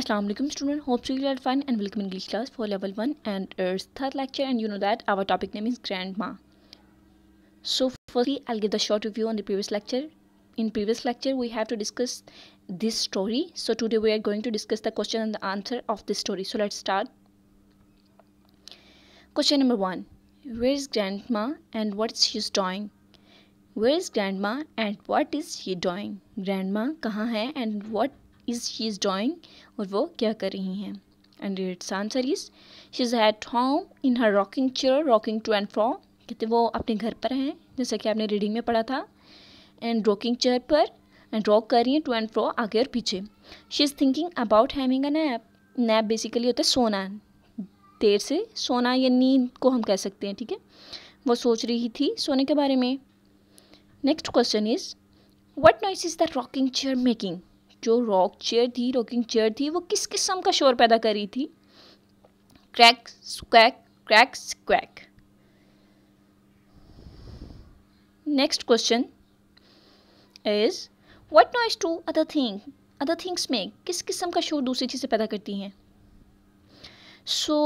Assalamu alaikum student, hope you are fine and welcome in English class for level 1 and it's third lecture, and you know that our topic name is grandma. So firstly I'll give the short review on the previous lecture. In previous lecture we have to discuss this story, so today we are going to discuss the question and the answer of this story. So let's start. Question number 1. Where is grandma and what is she doing? Where is grandma and what is she doing? Grandma कहाँ है and what is she doing, और वो क्या कर रही हैं? And its answer is she is at home in her rocking chair, rocking to and fro. कहते वो अपने घर पर हैं, जैसा कि आपने रीडिंग में पढ़ा था, एंड रॉकिंग चेयर पर एंड रॉक कर रही हैं टू एंड फ्रो, आगे और पीछे. She is thinking about having a nap. Nap basically होता है सोना, देर से सोना या नींद को हम कह सकते हैं, ठीक है. वो सोच रही थी सोने के बारे में. Next question is what noise is the rocking chair making. जो रॉकिंग चेयर थी वो किस किस्म का शोर पैदा कर रही थी? Crack squawk, crack squawk. Next question is what noise to other things make. किस किस्म का शोर दूसरी चीज़ें पैदा करती हैं? So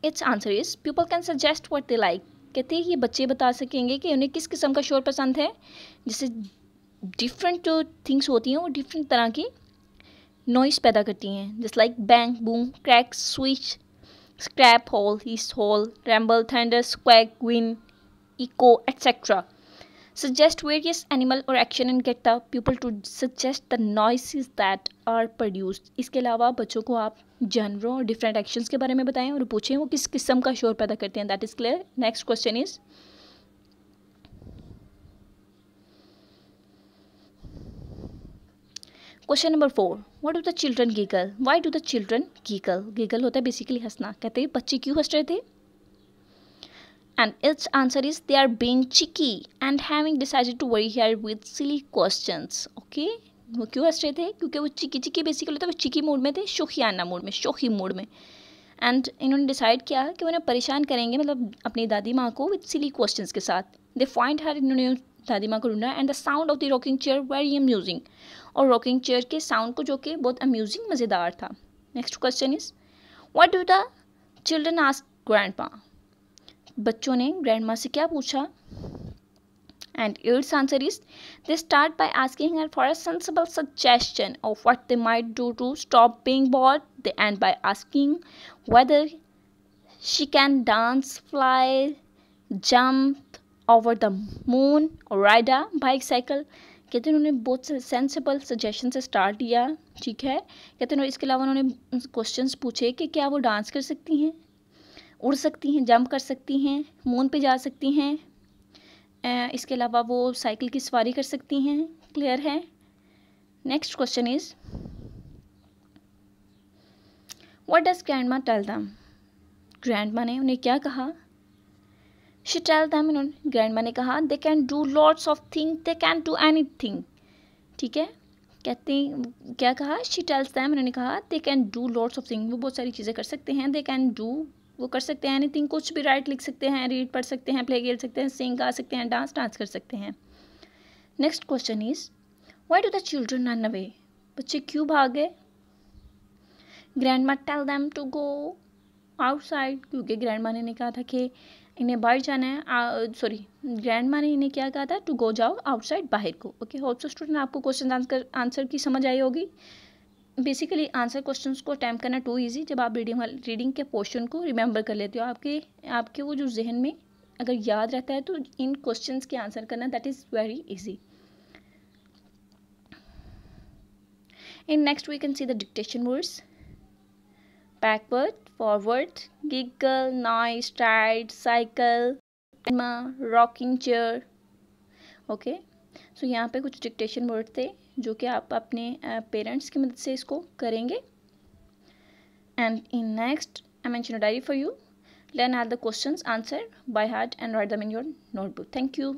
its answer is people can suggest what they like. कहते हैं ये बच्चे बता सकेंगे कि उन्हें किस किस्म का शोर पसंद है. जैसे डिफरेंट जो थिंग्स होती हैं वो डिफरेंट तरह की नॉइस पैदा करती हैं, जैसे like bang, boom, crack, switch, scrape, howl, hiss, howl, rumble, thunder, squawk, whine, echo, etcetera. Suggest various animal or action and get the pupil to suggest the noises that are produced. इसके अलावा बच्चों को आप जानवरों और different actions के बारे में बताएं और पूछें वो किस किस्म का शोर पैदा करते हैं. That is clear. Next question is question number 4. What do the children giggle. Why do the children giggle. Giggle होता है बेसिकली हंसना. कहते हैं बच्चे क्यों हंस रहे थे? And its answer is they are being cheeky and having decided to worry here with silly questions. Okay, वो क्यों हंस रहे थे? क्योंकि वो चिकी बेसिकली तो वो चिकी मूड में थे, शोखियाना मूड में, शोखी मूड में. एंड इन्होंने डिसाइड किया कि वो उन्हें परेशान करेंगे, मतलब अपनी दादी माँ को विद सिली क्वेश्चंस के साथ. दे फाइंड हर, इन्होंने दादी माँ को ढूंढा. And the sound of the rocking chair very amusing. और रॉकिंग चेयर के साउंड को जो कि बहुत अम्यूजिंग, मज़ेदार था. Next question is what do the children ask grandma. बच्चों ने ग्रैंडमा से क्या पूछा? And its answer is they start by asking her for a sensible suggestion of what they might do to stop being bored. They end by asking whether she can dance, fly, jump over the moon और ride a bicycle. कहते हैं उन्होंने बहुत sensible suggestion से start किया, ठीक है. कहते हैं इसके अलावा उन्होंने क्वेश्चंस पूछे कि क्या वो डांस कर सकती हैं, उड़ सकती हैं, जंप कर सकती हैं, मून पे जा सकती हैं, इसके अलावा वो साइकिल की सवारी कर सकती हैं. क्लियर है. Next question is what does grandma tell them. Grandma ने उन्हें क्या कहा? शी टेल देम, ग्रैंडमा ने कहा they can do lots of thing, they can do anything. ठीक है. कहते हैं क्या कहा? शी टेल्स देम, उन्होंने कहा they can do lots of thing, वो बहुत सारी चीज़ें कर सकते हैं. दे कैन डू, वो कर सकते हैं एनीथिंग, कुछ भी. राइट लिख सकते हैं, रीड पढ़ सकते हैं, प्ले खेल सकते हैं, सिंग गा सकते हैं, डांस कर सकते हैं. Next question is why do the children run away. बच्चे क्यों भाग गए? Grandma tell them to go outside, क्योंकि ग्रैंडमा ने कहा था कि इन्हें बाहर जाना है. ग्रैंडमा ने इन्हें क्या कहा था? टू गो, जाओ आउटसाइड, बाहर को. ओके, होप सो स्टूडेंट आपको क्वेश्चन आंसर की समझ आई होगी. बेसिकली आंसर क्वेश्चंस को अटैम्प्ट करना टू इजी जब आप रीडिंग के पोर्शन को रिमेंबर कर लेते हो. आपके वो जो जहन में अगर याद रहता है तो इन क्वेश्चंस के आंसर करना that is very easy. In next we can see the dictation words. Backward, forward, giggle, noise, ride, cycle, rocking chair. Okay, so यहाँ पे कुछ डिक्टेशन वर्ड थे जो कि आप अपने पेरेंट्स की मदद से इसको करेंगे. And in next I mention a diary for you. Learn all the questions, answer by heart and write them in your notebook. Thank you.